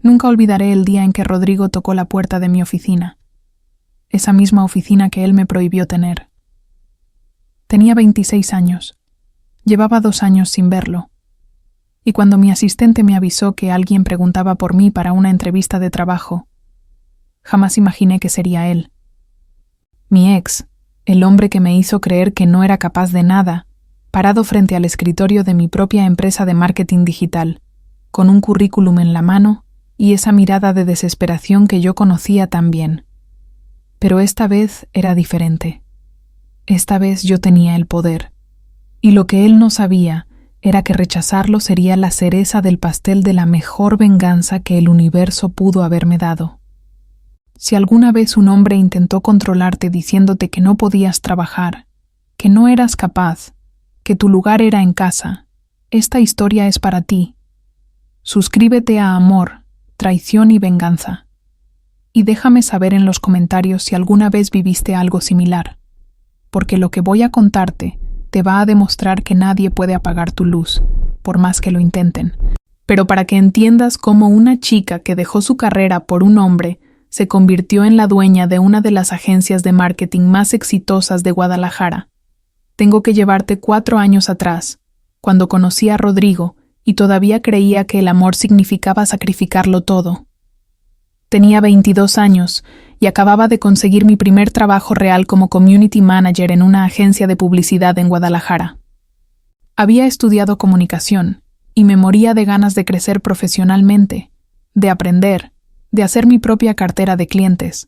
Nunca olvidaré el día en que Rodrigo tocó la puerta de mi oficina, esa misma oficina que él me prohibió tener. Tenía 26 años. Llevaba 2 años sin verlo. Y cuando mi asistente me avisó que alguien preguntaba por mí para una entrevista de trabajo, jamás imaginé que sería él. Mi ex, el hombre que me hizo creer que no era capaz de nada, parado frente al escritorio de mi propia empresa de marketing digital, con un currículum en la mano y esa mirada de desesperación que yo conocía tan bien. Pero esta vez era diferente. Esta vez yo tenía el poder. Y lo que él no sabía era que rechazarlo sería la cereza del pastel de la mejor venganza que el universo pudo haberme dado. Si alguna vez un hombre intentó controlarte diciéndote que no podías trabajar, que no eras capaz, que tu lugar era en casa, esta historia es para ti. Suscríbete a Amor, Traición y Venganza. Y déjame saber en los comentarios si alguna vez viviste algo similar, porque lo que voy a contarte te va a demostrar que nadie puede apagar tu luz, por más que lo intenten. Pero para que entiendas cómo una chica que dejó su carrera por un hombre se convirtió en la dueña de una de las agencias de marketing más exitosas de Guadalajara, tengo que llevarte 4 años atrás, cuando conocí a Rodrigo y todavía creía que el amor significaba sacrificarlo todo. Tenía 22 años y acababa de conseguir mi primer trabajo real como community manager en una agencia de publicidad en Guadalajara. Había estudiado comunicación y me moría de ganas de crecer profesionalmente, de aprender, de hacer mi propia cartera de clientes.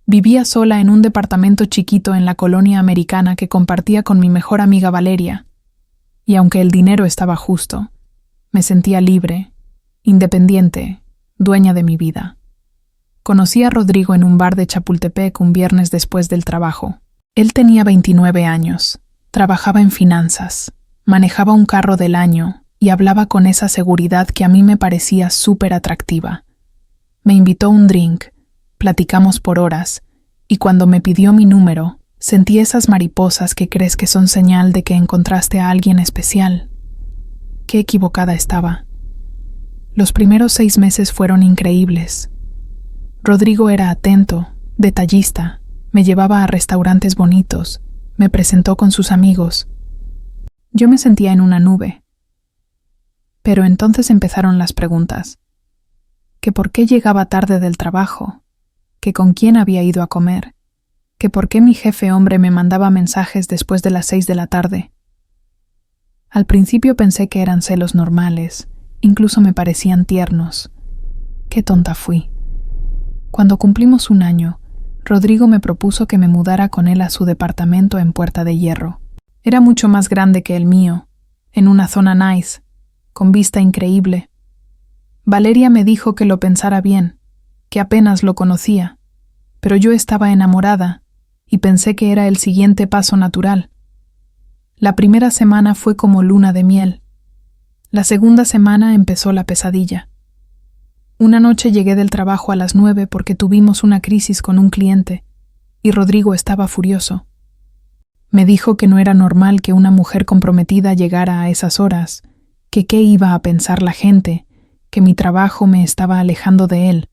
Vivía sola en un departamento chiquito en la colonia americana que compartía con mi mejor amiga Valeria, y aunque el dinero estaba justo, me sentía libre, independiente, dueña de mi vida. Conocí a Rodrigo en un bar de Chapultepec un viernes después del trabajo. Él tenía 29 años, trabajaba en finanzas, manejaba un carro del año y hablaba con esa seguridad que a mí me parecía súper atractiva. Me invitó a un drink, platicamos por horas, y cuando me pidió mi número, sentí esas mariposas que crees que son señal de que encontraste a alguien especial. Qué equivocada estaba. Los primeros 6 meses fueron increíbles. Rodrigo era atento, detallista, me llevaba a restaurantes bonitos, me presentó con sus amigos. Yo me sentía en una nube. Pero entonces empezaron las preguntas. Que por qué llegaba tarde del trabajo, que con quién había ido a comer, que por qué mi jefe hombre me mandaba mensajes después de las 6 de la tarde. Al principio pensé que eran celos normales, incluso me parecían tiernos. Qué tonta fui. Cuando cumplimos 1 año, Rodrigo me propuso que me mudara con él a su departamento en Puerta de Hierro. Era mucho más grande que el mío, en una zona nice, con vista increíble. Valeria me dijo que lo pensara bien, que apenas lo conocía, pero yo estaba enamorada y pensé que era el siguiente paso natural. La primera semana fue como luna de miel. La segunda semana empezó la pesadilla. Una noche llegué del trabajo a las 9 porque tuvimos una crisis con un cliente y Rodrigo estaba furioso. Me dijo que no era normal que una mujer comprometida llegara a esas horas, que qué iba a pensar la gente, que mi trabajo me estaba alejando de él.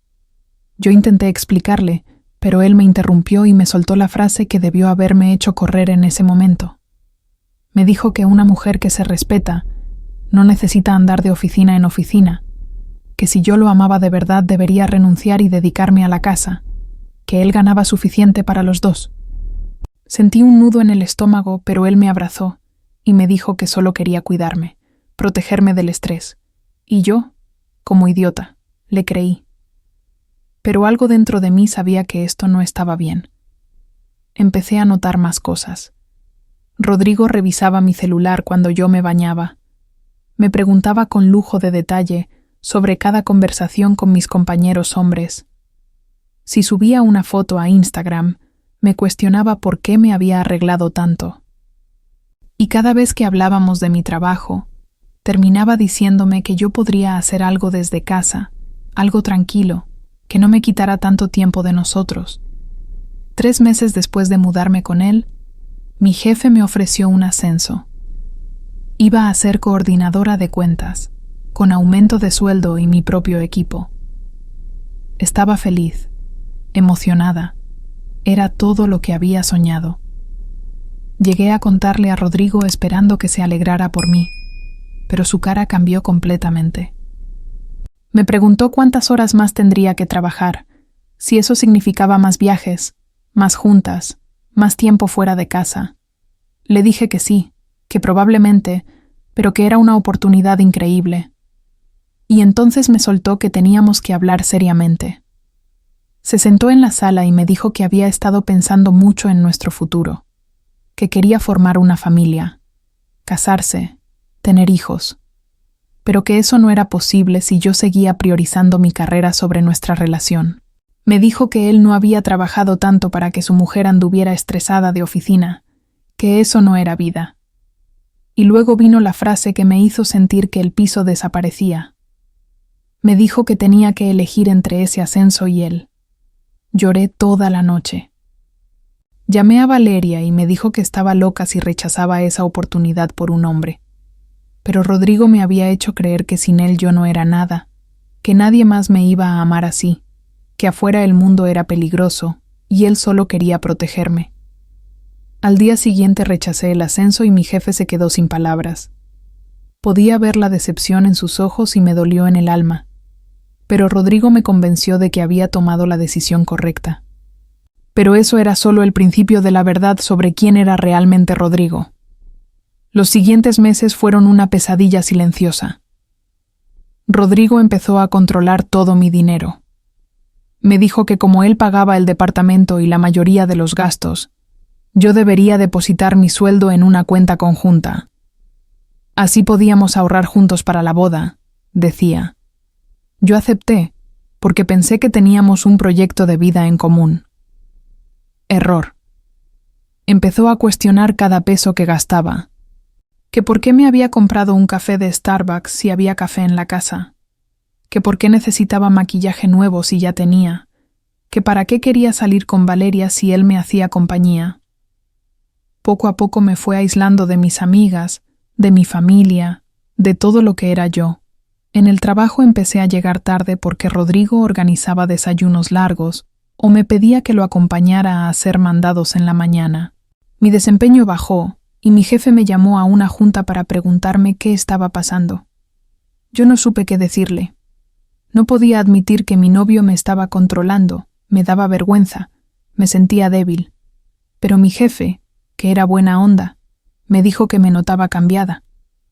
Yo intenté explicarle, pero él me interrumpió y me soltó la frase que debió haberme hecho correr en ese momento. Me dijo que una mujer que se respeta no necesita andar de oficina en oficina, que si yo lo amaba de verdad debería renunciar y dedicarme a la casa, que él ganaba suficiente para los dos. Sentí un nudo en el estómago, pero él me abrazó y me dijo que solo quería cuidarme, protegerme del estrés. Y yo, como idiota, le creí. Pero algo dentro de mí sabía que esto no estaba bien. Empecé a notar más cosas. Rodrigo revisaba mi celular cuando yo me bañaba. Me preguntaba con lujo de detalle sobre cada conversación con mis compañeros hombres. Si subía una foto a Instagram, me cuestionaba por qué me había arreglado tanto. Y cada vez que hablábamos de mi trabajo, terminaba diciéndome que yo podría hacer algo desde casa, algo tranquilo, que no me quitara tanto tiempo de nosotros. 3 meses después de mudarme con él, mi jefe me ofreció un ascenso. Iba a ser coordinadora de cuentas, con aumento de sueldo y mi propio equipo. Estaba feliz, emocionada. Era todo lo que había soñado. Llegué a contarle a Rodrigo esperando que se alegrara por mí, pero su cara cambió completamente. Me preguntó cuántas horas más tendría que trabajar, si eso significaba más viajes, más juntas, más tiempo fuera de casa. Le dije que sí, que probablemente, pero que era una oportunidad increíble. Y entonces me soltó que teníamos que hablar seriamente. Se sentó en la sala y me dijo que había estado pensando mucho en nuestro futuro, que quería formar una familia, casarse, tener hijos, pero que eso no era posible si yo seguía priorizando mi carrera sobre nuestra relación. Me dijo que él no había trabajado tanto para que su mujer anduviera estresada de oficina, que eso no era vida. Y luego vino la frase que me hizo sentir que el piso desaparecía. Me dijo que tenía que elegir entre ese ascenso y él. Lloré toda la noche. Llamé a Valeria y me dijo que estaba loca si rechazaba esa oportunidad por un hombre. Pero Rodrigo me había hecho creer que sin él yo no era nada, que nadie más me iba a amar así, que afuera el mundo era peligroso y él solo quería protegerme. Al día siguiente rechacé el ascenso y mi jefe se quedó sin palabras. Podía ver la decepción en sus ojos y me dolió en el alma. Pero Rodrigo me convenció de que había tomado la decisión correcta. Pero eso era solo el principio de la verdad sobre quién era realmente Rodrigo. Los siguientes meses fueron una pesadilla silenciosa. Rodrigo empezó a controlar todo mi dinero. Me dijo que como él pagaba el departamento y la mayoría de los gastos, yo debería depositar mi sueldo en una cuenta conjunta. Así podíamos ahorrar juntos para la boda, decía. Yo acepté, porque pensé que teníamos un proyecto de vida en común. Error. Empezó a cuestionar cada peso que gastaba. Que por qué me había comprado un café de Starbucks si había café en la casa. Que por qué necesitaba maquillaje nuevo si ya tenía. Que para qué quería salir con Valeria si él me hacía compañía. Poco a poco me fue aislando de mis amigas, de mi familia, de todo lo que era yo. En el trabajo empecé a llegar tarde porque Rodrigo organizaba desayunos largos o me pedía que lo acompañara a hacer mandados en la mañana. Mi desempeño bajó y mi jefe me llamó a una junta para preguntarme qué estaba pasando. Yo no supe qué decirle. No podía admitir que mi novio me estaba controlando, me daba vergüenza, me sentía débil. Pero mi jefe, que era buena onda, me dijo que me notaba cambiada,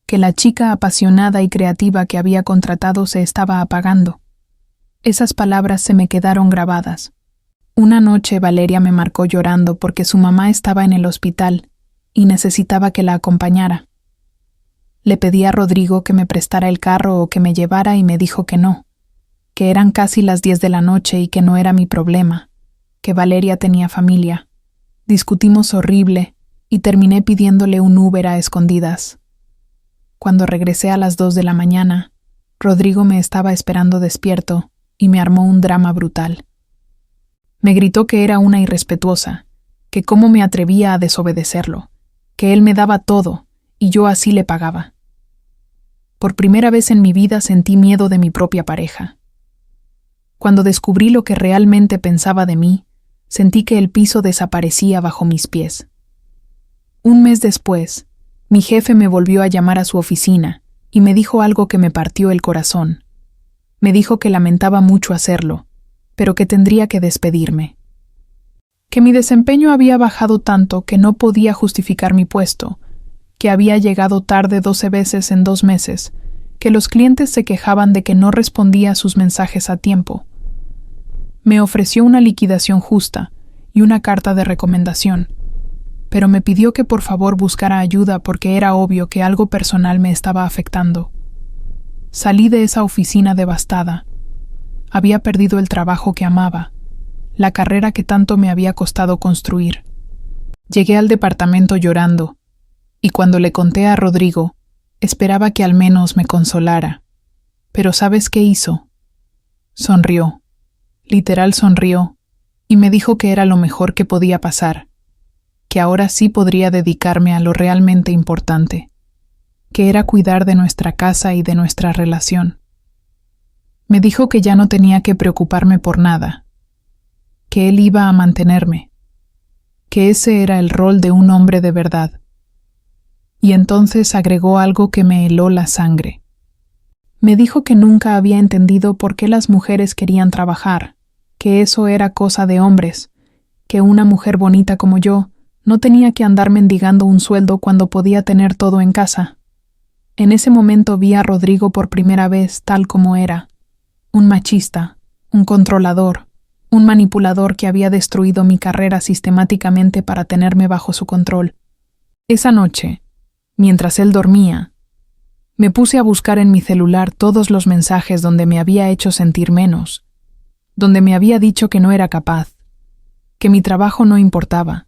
que la chica apasionada y creativa que había contratado se estaba apagando. Esas palabras se me quedaron grabadas. Una noche Valeria me marcó llorando porque su mamá estaba en el hospital y necesitaba que la acompañara. Le pedí a Rodrigo que me prestara el carro o que me llevara y me dijo que no, que eran casi las 10 de la noche y que no era mi problema, que Valeria tenía familia. Discutimos horrible y terminé pidiéndole un Uber a escondidas. Cuando regresé a las 2 de la mañana, Rodrigo me estaba esperando despierto y me armó un drama brutal. Me gritó que era una irrespetuosa, que cómo me atrevía a desobedecerlo, que él me daba todo y yo así le pagaba. Por primera vez en mi vida sentí miedo de mi propia pareja. Cuando descubrí lo que realmente pensaba de mí, sentí que el piso desaparecía bajo mis pies. Un mes después, mi jefe me volvió a llamar a su oficina y me dijo algo que me partió el corazón. Me dijo que lamentaba mucho hacerlo, pero que tendría que despedirme. Que mi desempeño había bajado tanto que no podía justificar mi puesto, que había llegado tarde 12 veces en 2 meses, que los clientes se quejaban de que no respondía a sus mensajes a tiempo. Me ofreció una liquidación justa y una carta de recomendación, pero me pidió que por favor buscara ayuda porque era obvio que algo personal me estaba afectando. Salí de esa oficina devastada. Había perdido el trabajo que amaba, la carrera que tanto me había costado construir. Llegué al departamento llorando, y cuando le conté a Rodrigo, esperaba que al menos me consolara. Pero ¿sabes qué hizo? Sonrió, literal sonrió, y me dijo que era lo mejor que podía pasar, que ahora sí podría dedicarme a lo realmente importante, que era cuidar de nuestra casa y de nuestra relación. Me dijo que ya no tenía que preocuparme por nada, que él iba a mantenerme, que ese era el rol de un hombre de verdad. Y entonces agregó algo que me heló la sangre. Me dijo que nunca había entendido por qué las mujeres querían trabajar, que eso era cosa de hombres, que una mujer bonita como yo no tenía que andar mendigando un sueldo cuando podía tener todo en casa. En ese momento vi a Rodrigo por primera vez tal como era, un machista, un controlador, un manipulador que había destruido mi carrera sistemáticamente para tenerme bajo su control. Esa noche, mientras él dormía, me puse a buscar en mi celular todos los mensajes donde me había hecho sentir menos, donde me había dicho que no era capaz, que mi trabajo no importaba,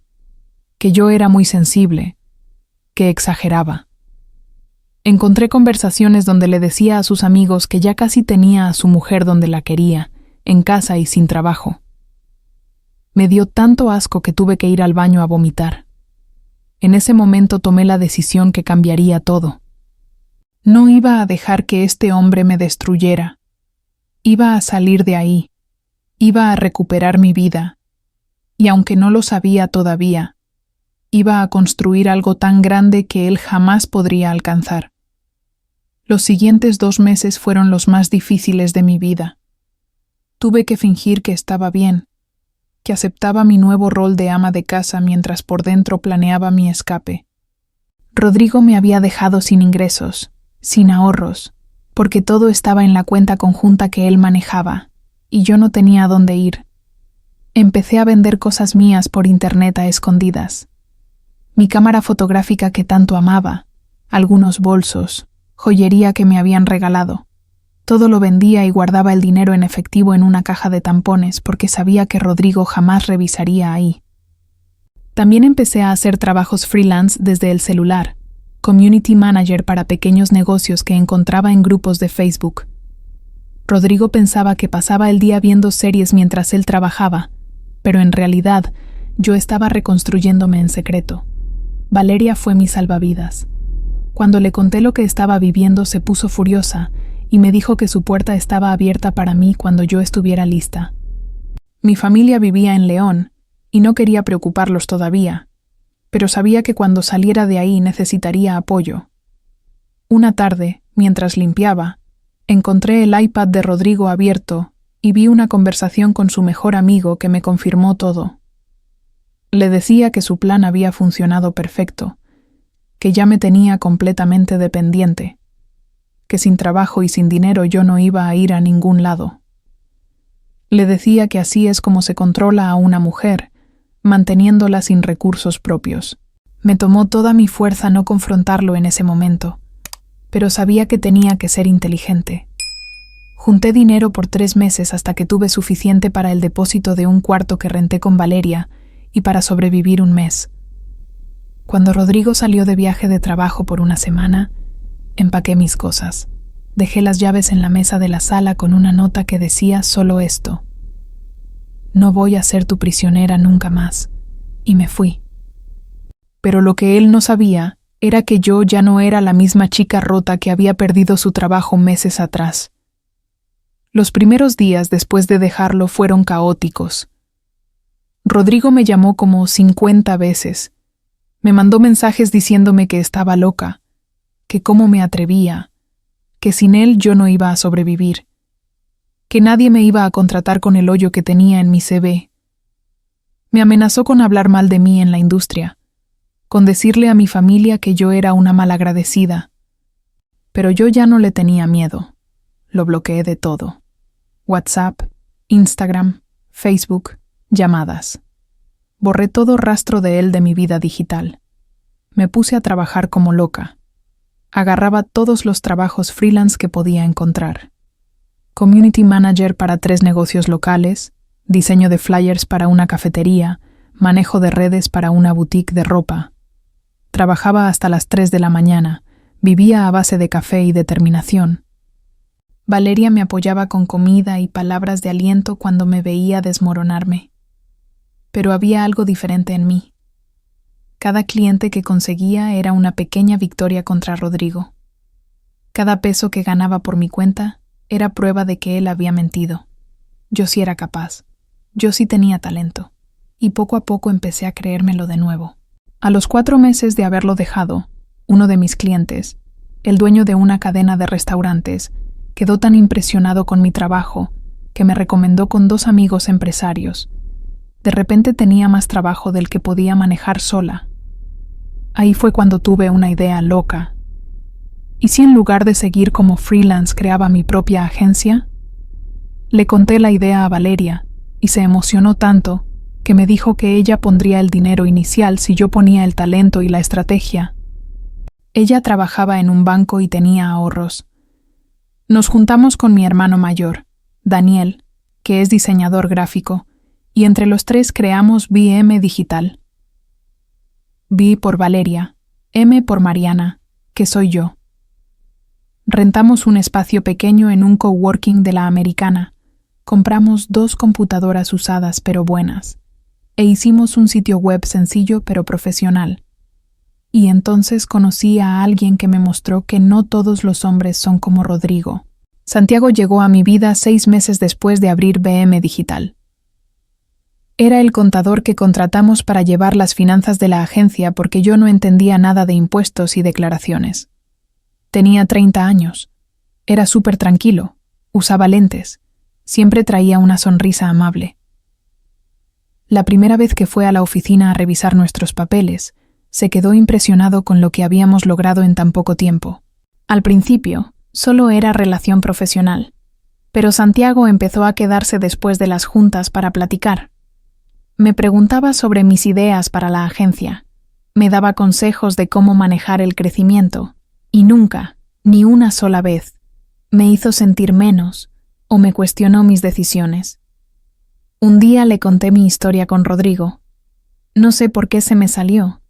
que yo era muy sensible, que exageraba. Encontré conversaciones donde le decía a sus amigos que ya casi tenía a su mujer donde la quería, en casa y sin trabajo. Me dio tanto asco que tuve que ir al baño a vomitar. En ese momento tomé la decisión que cambiaría todo. No iba a dejar que este hombre me destruyera. Iba a salir de ahí. Iba a recuperar mi vida. Y aunque no lo sabía todavía, iba a construir algo tan grande que él jamás podría alcanzar. Los siguientes 2 meses fueron los más difíciles de mi vida. Tuve que fingir que estaba bien, que aceptaba mi nuevo rol de ama de casa mientras por dentro planeaba mi escape. Rodrigo me había dejado sin ingresos, sin ahorros, porque todo estaba en la cuenta conjunta que él manejaba, y yo no tenía a dónde ir. Empecé a vender cosas mías por internet a escondidas. Mi cámara fotográfica que tanto amaba, algunos bolsos, joyería que me habían regalado. Todo lo vendía y guardaba el dinero en efectivo en una caja de tampones porque sabía que Rodrigo jamás revisaría ahí. También empecé a hacer trabajos freelance desde el celular, community manager para pequeños negocios que encontraba en grupos de Facebook. Rodrigo pensaba que pasaba el día viendo series mientras él trabajaba, pero en realidad yo estaba reconstruyéndome en secreto. Valeria fue mi salvavidas. Cuando le conté lo que estaba viviendo se puso furiosa y me dijo que su puerta estaba abierta para mí cuando yo estuviera lista. Mi familia vivía en León y no quería preocuparlos todavía, pero sabía que cuando saliera de ahí necesitaría apoyo. Una tarde, mientras limpiaba, encontré el iPad de Rodrigo abierto y vi una conversación con su mejor amigo que me confirmó todo. Le decía que su plan había funcionado perfecto, que ya me tenía completamente dependiente, que sin trabajo y sin dinero yo no iba a ir a ningún lado. Le decía que así es como se controla a una mujer, manteniéndola sin recursos propios. Me tomó toda mi fuerza no confrontarlo en ese momento, pero sabía que tenía que ser inteligente. Junté dinero por 3 meses hasta que tuve suficiente para el depósito de un cuarto que renté con Valeria y para sobrevivir 1 mes. Cuando Rodrigo salió de viaje de trabajo por 1 semana, empaqué mis cosas. Dejé las llaves en la mesa de la sala con una nota que decía solo esto: no voy a ser tu prisionera nunca más, y me fui. Pero lo que él no sabía era que yo ya no era la misma chica rota que había perdido su trabajo meses atrás. Los primeros días después de dejarlo fueron caóticos. Rodrigo me llamó como 50 veces. Me mandó mensajes diciéndome que estaba loca, que cómo me atrevía, que sin él yo no iba a sobrevivir, que nadie me iba a contratar con el hoyo que tenía en mi CV. Me amenazó con hablar mal de mí en la industria, con decirle a mi familia que yo era una malagradecida. Pero yo ya no le tenía miedo. Lo bloqueé de todo: WhatsApp, Instagram, Facebook, llamadas. Borré todo rastro de él de mi vida digital. Me puse a trabajar como loca. Agarraba todos los trabajos freelance que podía encontrar. Community manager para 3 negocios locales, diseño de flyers para una cafetería, manejo de redes para una boutique de ropa. Trabajaba hasta las 3 de la mañana, vivía a base de café y determinación. Valeria me apoyaba con comida y palabras de aliento cuando me veía desmoronarme. Pero había algo diferente en mí. Cada cliente que conseguía era una pequeña victoria contra Rodrigo. Cada peso que ganaba por mi cuenta era prueba de que él había mentido. Yo sí era capaz. Yo sí tenía talento. Y poco a poco empecé a creérmelo de nuevo. A los 4 meses de haberlo dejado, uno de mis clientes, el dueño de una cadena de restaurantes, quedó tan impresionado con mi trabajo que me recomendó con 2 amigos empresarios. De repente tenía más trabajo del que podía manejar sola. Ahí fue cuando tuve una idea loca. ¿Y si en lugar de seguir como freelance creaba mi propia agencia? Le conté la idea a Valeria y se emocionó tanto que me dijo que ella pondría el dinero inicial si yo ponía el talento y la estrategia. Ella trabajaba en un banco y tenía ahorros. Nos juntamos con mi hermano mayor, Daniel, que es diseñador gráfico, y entre los 3 creamos BM Digital. B por Valeria, M por Mariana, que soy yo. Rentamos un espacio pequeño en un coworking de la Americana, compramos 2 computadoras usadas pero buenas, e hicimos un sitio web sencillo pero profesional. Y entonces conocí a alguien que me mostró que no todos los hombres son como Rodrigo. Santiago llegó a mi vida 6 meses después de abrir BM Digital. Era el contador que contratamos para llevar las finanzas de la agencia porque yo no entendía nada de impuestos y declaraciones. Tenía 30 años. Era súper tranquilo. Usaba lentes. Siempre traía una sonrisa amable. La primera vez que fue a la oficina a revisar nuestros papeles, se quedó impresionado con lo que habíamos logrado en tan poco tiempo. Al principio, solo era relación profesional, pero Santiago empezó a quedarse después de las juntas para platicar. Me preguntaba sobre mis ideas para la agencia, me daba consejos de cómo manejar el crecimiento, y nunca, ni una sola vez, me hizo sentir menos o me cuestionó mis decisiones. Un día le conté mi historia con Rodrigo. No sé por qué se me salió,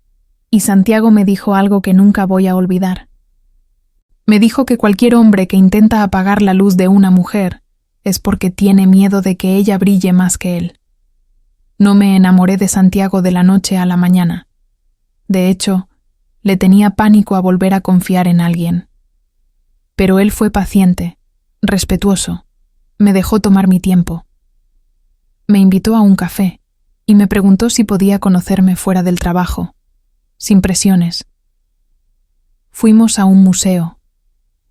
y Santiago me dijo algo que nunca voy a olvidar. Me dijo que cualquier hombre que intenta apagar la luz de una mujer es porque tiene miedo de que ella brille más que él. No me enamoré de Santiago de la noche a la mañana. De hecho, le tenía pánico a volver a confiar en alguien. Pero él fue paciente, respetuoso, me dejó tomar mi tiempo. Me invitó a un café y me preguntó si podía conocerme fuera del trabajo, sin presiones. Fuimos a un museo.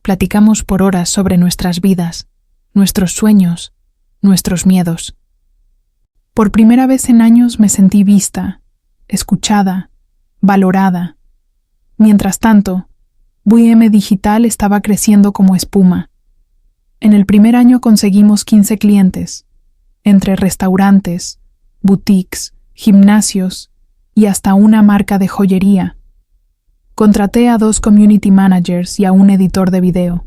Platicamos por horas sobre nuestras vidas, nuestros sueños, nuestros miedos. Por primera vez en años me sentí vista, escuchada, valorada. Mientras tanto, BM Digital estaba creciendo como espuma. En el primer año conseguimos 15 clientes, entre restaurantes, boutiques, gimnasios y hasta una marca de joyería. Contraté a 2 community managers y a un editor de video.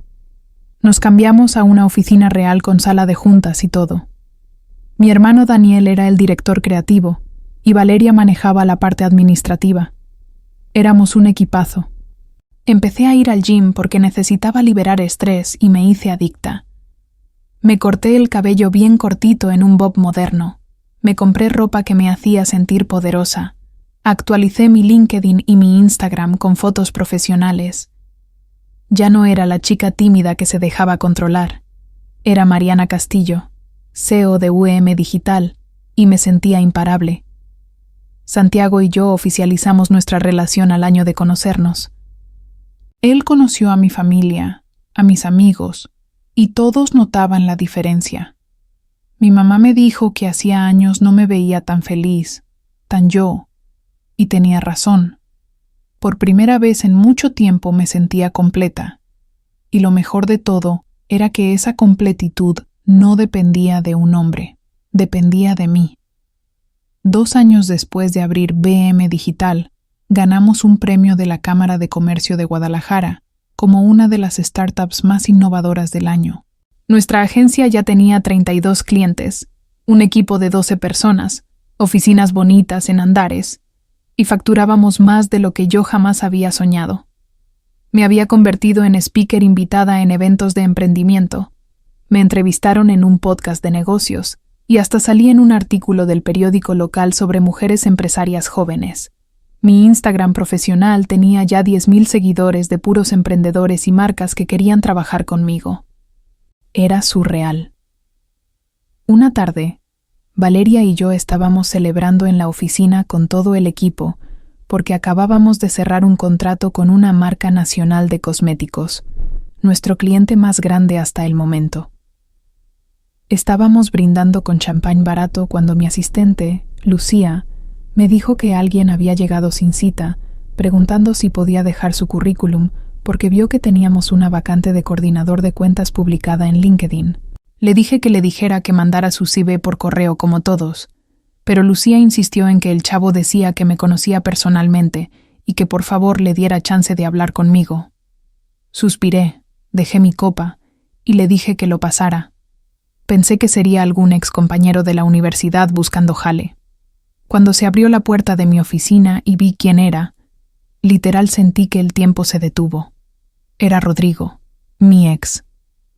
Nos cambiamos a una oficina real con sala de juntas y todo. Mi hermano Daniel era el director creativo y Valeria manejaba la parte administrativa. Éramos un equipazo. Empecé a ir al gym porque necesitaba liberar estrés y me hice adicta. Me corté el cabello bien cortito en un bob moderno. Me compré ropa que me hacía sentir poderosa. Actualicé mi LinkedIn y mi Instagram con fotos profesionales. Ya no era la chica tímida que se dejaba controlar. Era Mariana Castillo, CEO de UM Digital, y me sentía imparable. Santiago y yo oficializamos nuestra relación al año de conocernos. Él conoció a mi familia, a mis amigos, y todos notaban la diferencia. Mi mamá me dijo que hacía años no me veía tan feliz, tan yo, y tenía razón. Por primera vez en mucho tiempo me sentía completa, y lo mejor de todo era que esa completitud no dependía de un hombre, dependía de mí. 2 años después de abrir BM Digital, ganamos un premio de la Cámara de Comercio de Guadalajara como una de las startups más innovadoras del año. Nuestra agencia ya tenía 32 clientes, un equipo de 12 personas, oficinas bonitas en Andares, y facturábamos más de lo que yo jamás había soñado. Me había convertido en speaker invitada en eventos de emprendimiento. Me entrevistaron en un podcast de negocios y hasta salí en un artículo del periódico local sobre mujeres empresarias jóvenes. Mi Instagram profesional tenía ya 10,000 seguidores de puros emprendedores y marcas que querían trabajar conmigo. Era surreal. Una tarde, Valeria y yo estábamos celebrando en la oficina con todo el equipo porque acabábamos de cerrar un contrato con una marca nacional de cosméticos, nuestro cliente más grande hasta el momento. Estábamos brindando con champán barato cuando mi asistente, Lucía, me dijo que alguien había llegado sin cita, preguntando si podía dejar su currículum porque vio que teníamos una vacante de coordinador de cuentas publicada en LinkedIn. Le dije que le dijera que mandara su CV por correo como todos, pero Lucía insistió en que el chavo decía que me conocía personalmente y que por favor le diera chance de hablar conmigo. Suspiré, dejé mi copa y le dije que lo pasara. Pensé que sería algún excompañero de la universidad buscando jale. Cuando se abrió la puerta de mi oficina y vi quién era, literal sentí que el tiempo se detuvo. Era Rodrigo, mi ex,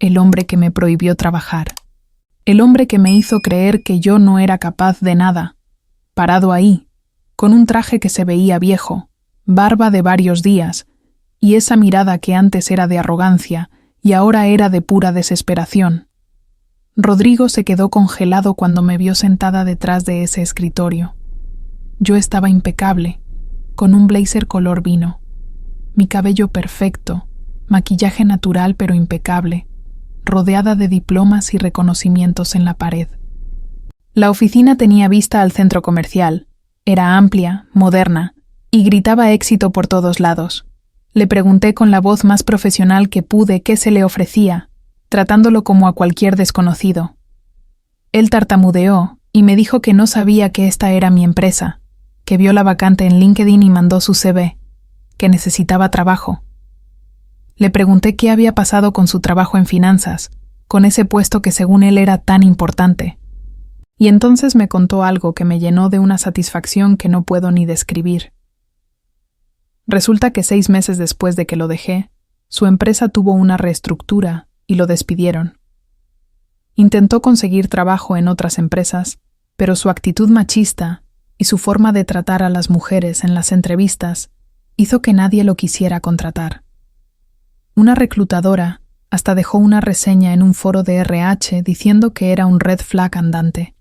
el hombre que me prohibió trabajar. El hombre que me hizo creer que yo no era capaz de nada. Parado ahí, con un traje que se veía viejo, barba de varios días, y esa mirada que antes era de arrogancia y ahora era de pura desesperación. Rodrigo se quedó congelado cuando me vio sentada detrás de ese escritorio. Yo estaba impecable, con un blazer color vino, mi cabello perfecto, maquillaje natural pero impecable, rodeada de diplomas y reconocimientos en la pared. La oficina tenía vista al centro comercial, era amplia, moderna, y gritaba éxito por todos lados. Le pregunté con la voz más profesional que pude qué se le ofrecía, tratándolo como a cualquier desconocido. Él tartamudeó y me dijo que no sabía que esta era mi empresa, que vio la vacante en LinkedIn y mandó su CV, que necesitaba trabajo. Le pregunté qué había pasado con su trabajo en finanzas, con ese puesto que según él era tan importante. Y entonces me contó algo que me llenó de una satisfacción que no puedo ni describir. Resulta que 6 meses después de que lo dejé, su empresa tuvo una reestructura y lo despidieron. Intentó conseguir trabajo en otras empresas, pero su actitud machista y su forma de tratar a las mujeres en las entrevistas hizo que nadie lo quisiera contratar. Una reclutadora hasta dejó una reseña en un foro de RH diciendo que era un red flag andante.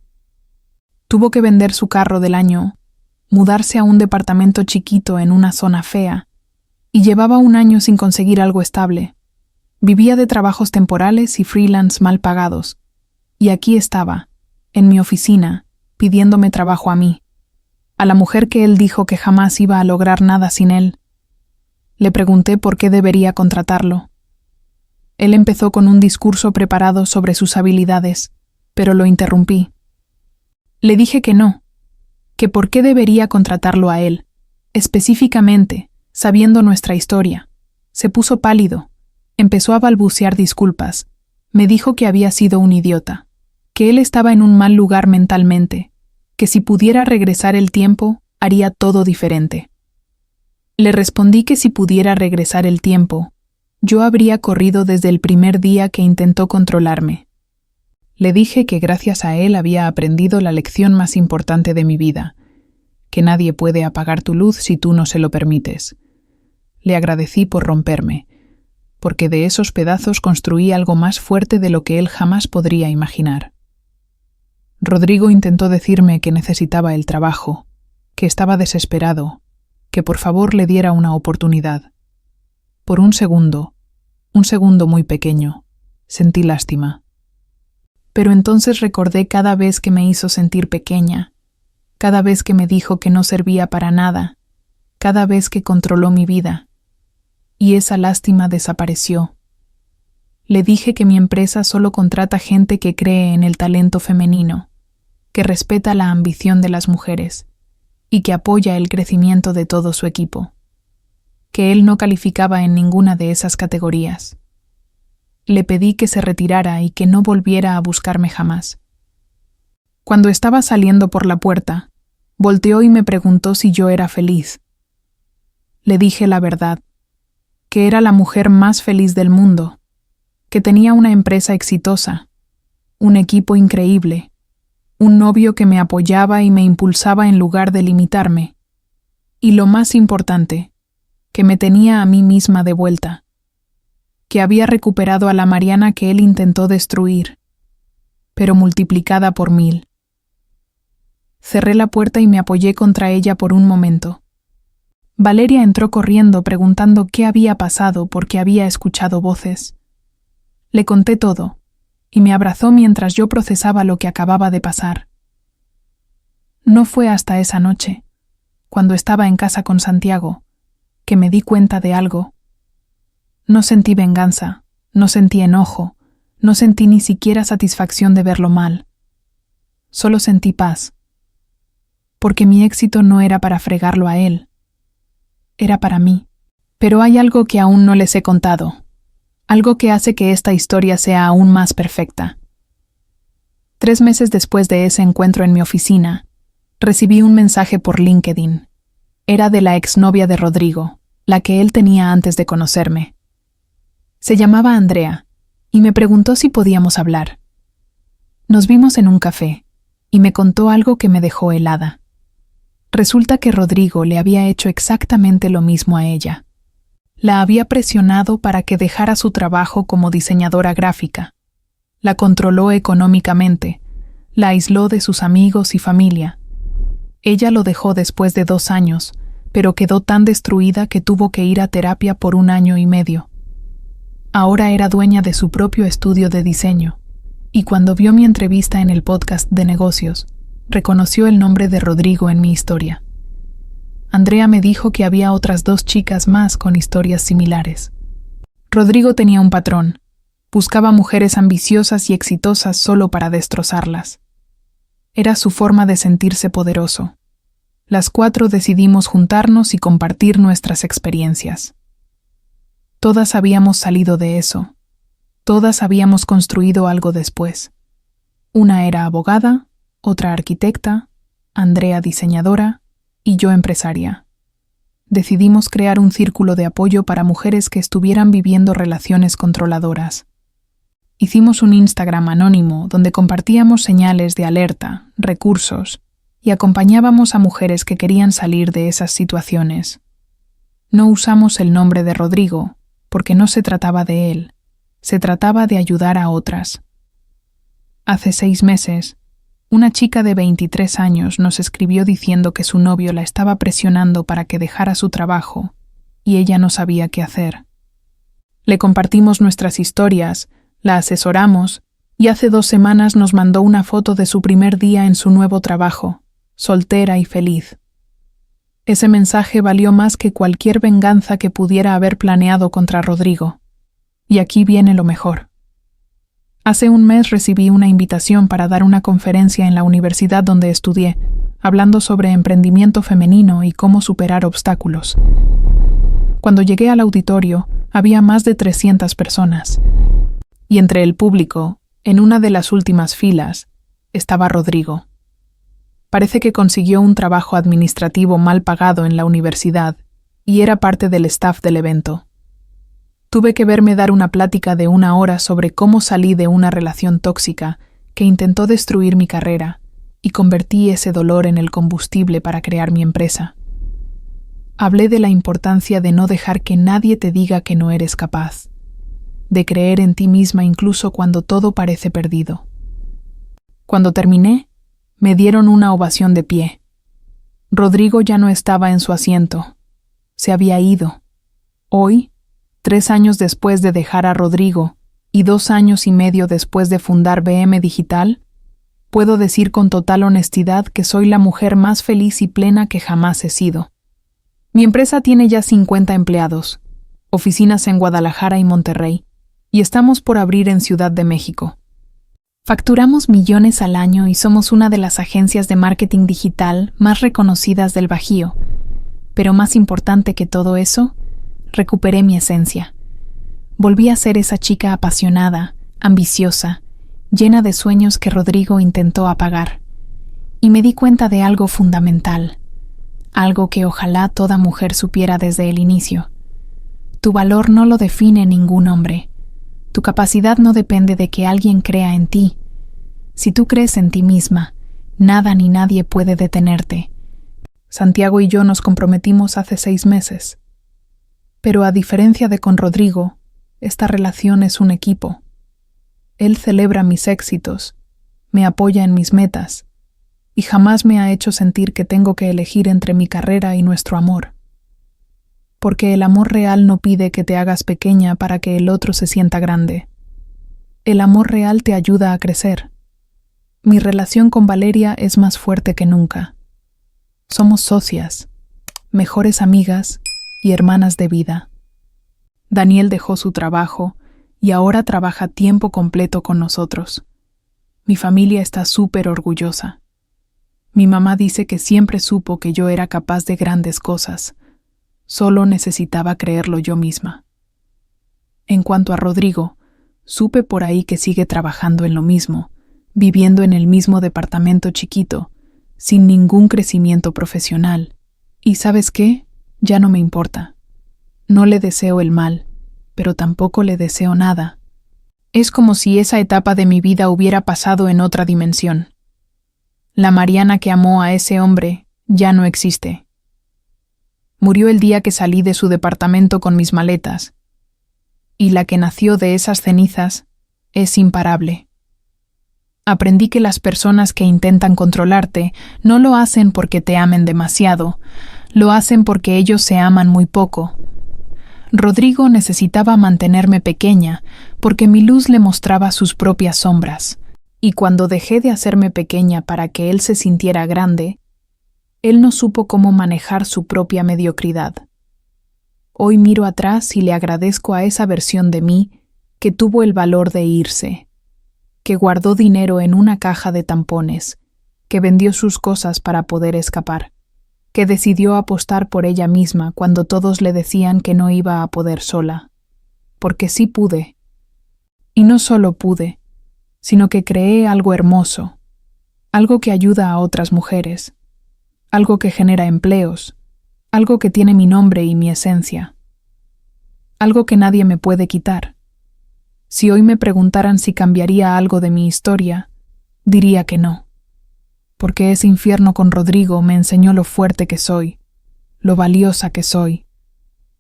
Tuvo que vender su carro del año, mudarse a un departamento chiquito en una zona fea, y llevaba 1 año sin conseguir algo estable. Vivía de trabajos temporales y freelance mal pagados, y aquí estaba, en mi oficina, pidiéndome trabajo a mí, a la mujer que él dijo que jamás iba a lograr nada sin él. Le pregunté por qué debería contratarlo. Él empezó con un discurso preparado sobre sus habilidades, pero lo interrumpí. Le dije que no, que por qué debería contratarlo a él, específicamente, sabiendo nuestra historia. Se puso pálido, empezó a balbucear disculpas, me dijo que había sido un idiota, que él estaba en un mal lugar mentalmente, que si pudiera regresar el tiempo, haría todo diferente. Le respondí que si pudiera regresar el tiempo, yo habría corrido desde el primer día que intentó controlarme. Le dije que gracias a él había aprendido la lección más importante de mi vida, que nadie puede apagar tu luz si tú no se lo permites. Le agradecí por romperme, porque de esos pedazos construí algo más fuerte de lo que él jamás podría imaginar. Rodrigo intentó decirme que necesitaba el trabajo, que estaba desesperado, que por favor le diera una oportunidad. Por un segundo muy pequeño, sentí lástima. Pero entonces recordé cada vez que me hizo sentir pequeña, cada vez que me dijo que no servía para nada, cada vez que controló mi vida. Y esa lástima desapareció. Le dije que mi empresa solo contrata gente que cree en el talento femenino, que respeta la ambición de las mujeres y que apoya el crecimiento de todo su equipo, que él no calificaba en ninguna de esas categorías. Le pedí que se retirara y que no volviera a buscarme jamás. Cuando estaba saliendo por la puerta, volteó y me preguntó si yo era feliz. Le dije la verdad, que era la mujer más feliz del mundo, que tenía una empresa exitosa, un equipo increíble, un novio que me apoyaba y me impulsaba en lugar de limitarme, y lo más importante, que me tenía a mí misma de vuelta. que había recuperado a la Mariana que él intentó destruir, pero multiplicada por 1000. Cerré la puerta y me apoyé contra ella por un momento. Valeria entró corriendo preguntando qué había pasado porque había escuchado voces. Le conté todo, y me abrazó mientras yo procesaba lo que acababa de pasar. No fue hasta esa noche, cuando estaba en casa con Santiago, que me di cuenta de algo. No sentí venganza, no sentí enojo, no sentí ni siquiera satisfacción de verlo mal. Solo sentí paz, porque mi éxito no era para fregarlo a él, era para mí. Pero hay algo que aún no les he contado, algo que hace que esta historia sea aún más perfecta. 3 meses después de ese encuentro en mi oficina, recibí un mensaje por LinkedIn. Era de la exnovia de Rodrigo, la que él tenía antes de conocerme. Se llamaba Andrea, y me preguntó si podíamos hablar. Nos vimos en un café, y me contó algo que me dejó helada. Resulta que Rodrigo le había hecho exactamente lo mismo a ella. La había presionado para que dejara su trabajo como diseñadora gráfica. La controló económicamente, la aisló de sus amigos y familia. Ella lo dejó después de 2 años, pero quedó tan destruida que tuvo que ir a terapia por 1 año y medio. Ahora era dueña de su propio estudio de diseño, y cuando vio mi entrevista en el podcast de negocios, reconoció el nombre de Rodrigo en mi historia. Andrea me dijo que había otras 2 chicas más con historias similares. Rodrigo tenía un patrón. Buscaba mujeres ambiciosas y exitosas solo para destrozarlas. Era su forma de sentirse poderoso. Las 4 decidimos juntarnos y compartir nuestras experiencias. Todas habíamos salido de eso. Todas habíamos construido algo después. Una era abogada, otra arquitecta, Andrea diseñadora y yo empresaria. Decidimos crear un círculo de apoyo para mujeres que estuvieran viviendo relaciones controladoras. Hicimos un Instagram anónimo donde compartíamos señales de alerta, recursos y acompañábamos a mujeres que querían salir de esas situaciones. No usamos el nombre de Rodrigo porque no se trataba de él, se trataba de ayudar a otras. Hace 6 meses, una chica de 23 años nos escribió diciendo que su novio la estaba presionando para que dejara su trabajo y ella no sabía qué hacer. Le compartimos nuestras historias, la asesoramos y hace 2 semanas nos mandó una foto de su primer día en su nuevo trabajo, soltera y feliz. Ese mensaje valió más que cualquier venganza que pudiera haber planeado contra Rodrigo. Y aquí viene lo mejor. Hace 1 mes recibí una invitación para dar una conferencia en la universidad donde estudié, hablando sobre emprendimiento femenino y cómo superar obstáculos. Cuando llegué al auditorio, había más de 300 personas. Y entre el público, en una de las últimas filas, estaba Rodrigo. Parece que consiguió un trabajo administrativo mal pagado en la universidad y era parte del staff del evento. Tuve que verme dar una plática de 1 hora sobre cómo salí de una relación tóxica que intentó destruir mi carrera y convertí ese dolor en el combustible para crear mi empresa. Hablé de la importancia de no dejar que nadie te diga que no eres capaz, de creer en ti misma incluso cuando todo parece perdido. Cuando terminé, me dieron una ovación de pie. Rodrigo ya no estaba en su asiento. Se había ido. Hoy, 3 años después de dejar a Rodrigo y 2 años y medio después de fundar BM Digital, puedo decir con total honestidad que soy la mujer más feliz y plena que jamás he sido. Mi empresa tiene ya 50 empleados, oficinas en Guadalajara y Monterrey, y estamos por abrir en Ciudad de México. Facturamos millones al año y somos una de las agencias de marketing digital más reconocidas del Bajío. Pero más importante que todo eso, recuperé mi esencia. Volví a ser esa chica apasionada, ambiciosa, llena de sueños que Rodrigo intentó apagar. Y me di cuenta de algo fundamental, algo que ojalá toda mujer supiera desde el inicio. Tu valor no lo define ningún hombre. Tu capacidad no depende de que alguien crea en ti. Si tú crees en ti misma, nada ni nadie puede detenerte. Santiago y yo nos comprometimos hace 6 meses. Pero a diferencia de con Rodrigo, esta relación es un equipo. Él celebra mis éxitos, me apoya en mis metas, y jamás me ha hecho sentir que tengo que elegir entre mi carrera y nuestro amor. Porque el amor real no pide que te hagas pequeña para que el otro se sienta grande. El amor real te ayuda a crecer. Mi relación con Valeria es más fuerte que nunca. Somos socias, mejores amigas y hermanas de vida. Daniel dejó su trabajo y ahora trabaja tiempo completo con nosotros. Mi familia está súper orgullosa. Mi mamá dice que siempre supo que yo era capaz de grandes cosas. Solo necesitaba creerlo yo misma. En cuanto a Rodrigo, supe por ahí que sigue trabajando en lo mismo, viviendo en el mismo departamento chiquito, sin ningún crecimiento profesional. ¿Y sabes qué? Ya no me importa. No le deseo el mal, pero tampoco le deseo nada. Es como si esa etapa de mi vida hubiera pasado en otra dimensión. La Mariana que amó a ese hombre ya no existe. Murió el día que salí de su departamento con mis maletas, y la que nació de esas cenizas es imparable. Aprendí que las personas que intentan controlarte no lo hacen porque te amen demasiado, lo hacen porque ellos se aman muy poco. Rodrigo necesitaba mantenerme pequeña porque mi luz le mostraba sus propias sombras, y cuando dejé de hacerme pequeña para que él se sintiera grande, él no supo cómo manejar su propia mediocridad. Hoy miro atrás y le agradezco a esa versión de mí que tuvo el valor de irse, que guardó dinero en una caja de tampones, que vendió sus cosas para poder escapar, que decidió apostar por ella misma cuando todos le decían que no iba a poder sola. Porque sí pude. Y no solo pude, sino que creé algo hermoso, algo que ayuda a otras mujeres, algo que genera empleos, algo que tiene mi nombre y mi esencia, algo que nadie me puede quitar. Si hoy me preguntaran si cambiaría algo de mi historia, diría que no, porque ese infierno con Rodrigo me enseñó lo fuerte que soy, lo valiosa que soy,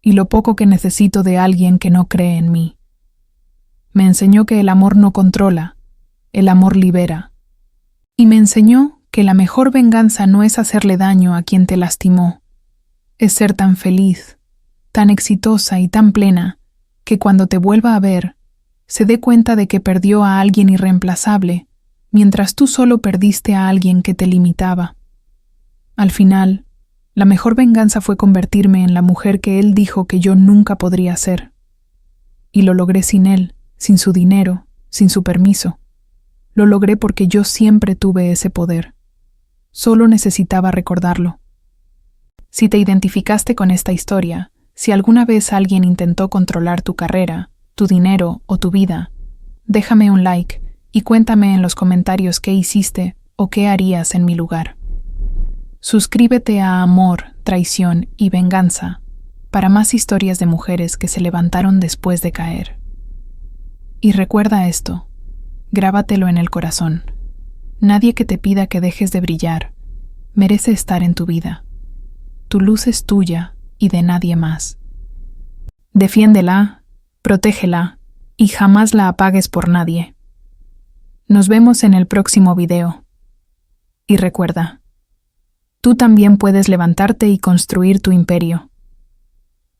y lo poco que necesito de alguien que no cree en mí. Me enseñó que el amor no controla, el amor libera, y me enseñó que la mejor venganza no es hacerle daño a quien te lastimó, es ser tan feliz, tan exitosa y tan plena, que cuando te vuelva a ver, se dé cuenta de que perdió a alguien irreemplazable, mientras tú solo perdiste a alguien que te limitaba. Al final, la mejor venganza fue convertirme en la mujer que él dijo que yo nunca podría ser. Y lo logré sin él, sin su dinero, sin su permiso. Lo logré porque yo siempre tuve ese poder. Solo necesitaba recordarlo. Si te identificaste con esta historia, si alguna vez alguien intentó controlar tu carrera, tu dinero o tu vida, déjame un like y cuéntame en los comentarios qué hiciste o qué harías en mi lugar. Suscríbete a Amor, Traición y Venganza para más historias de mujeres que se levantaron después de caer. Y recuerda esto, grábatelo en el corazón. Nadie que te pida que dejes de brillar merece estar en tu vida. Tu luz es tuya y de nadie más. Defiéndela, protégela y jamás la apagues por nadie. Nos vemos en el próximo video. Y recuerda, tú también puedes levantarte y construir tu imperio.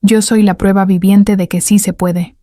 Yo soy la prueba viviente de que sí se puede.